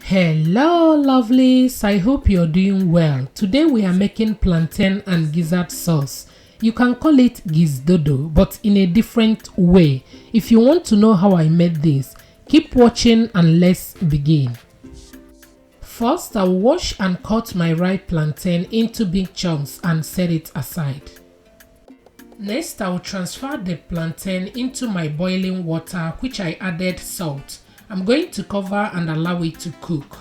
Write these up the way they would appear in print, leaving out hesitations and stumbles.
Hello lovelies, I hope you're doing well. Today we are making plantain and gizzard sauce. You can call it Gizdodo, but in a different way. If you want to know how I made this, keep watching and let's begin. First, I'll wash and cut my ripe plantain into big chunks and set it aside. Next, I'll transfer the plantain into my boiling water, which I added salt. I'm going to cover and allow it to cook.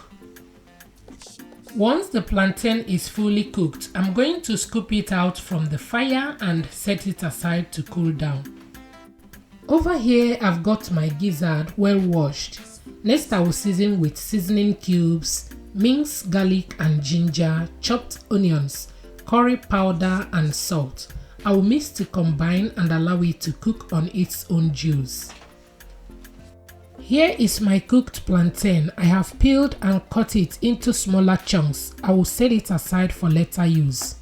Once the plantain is fully cooked, I'm going to scoop it out from the fire and set it aside to cool down. Over here, I've got my gizzard well washed. Next, I will season with seasoning cubes, minced garlic and ginger, chopped onions, curry powder and salt. I will mix to combine and allow it to cook on its own juice. Here is my cooked plantain. I have peeled and cut it into smaller chunks. I will set it aside for later use.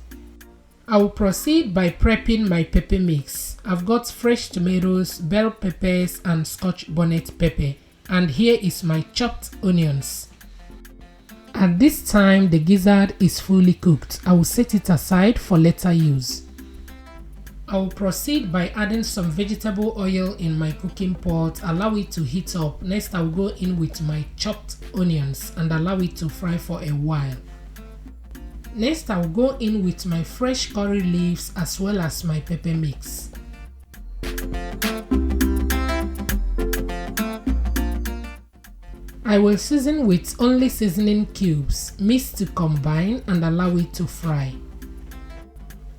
I will proceed by prepping my pepper mix. I've got fresh tomatoes, bell peppers and scotch bonnet pepper. And here is my chopped onions. At this time, the gizzard is fully cooked. I will set it aside for later use. I will proceed by adding some vegetable oil in my cooking pot, allow it to heat up. Next, I will go in with my chopped onions and allow it to fry for a while. Next, I will go in with my fresh curry leaves as well as my pepper mix. I will season with only seasoning cubes, mix to combine and allow it to fry.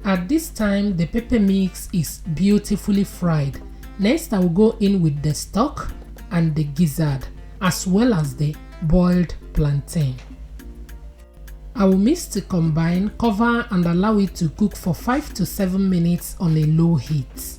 At this time, the pepper mix is beautifully fried. Next, I will go in with the stock and the gizzard as well as the boiled plantain. I will mix to combine, cover and allow it to cook for 5 to 7 minutes on a low heat.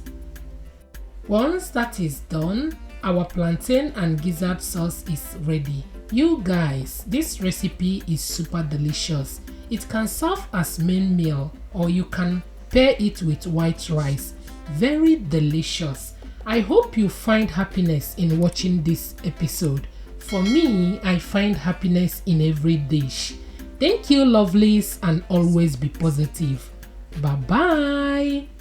Once that is done, our plantain and gizzard sauce is ready. You guys, this recipe is super delicious. It can serve as main meal or you can pair it with white rice. Very delicious. I hope you find happiness in watching this episode. For me, I find happiness in every dish. Thank you lovelies and always be positive. Bye bye.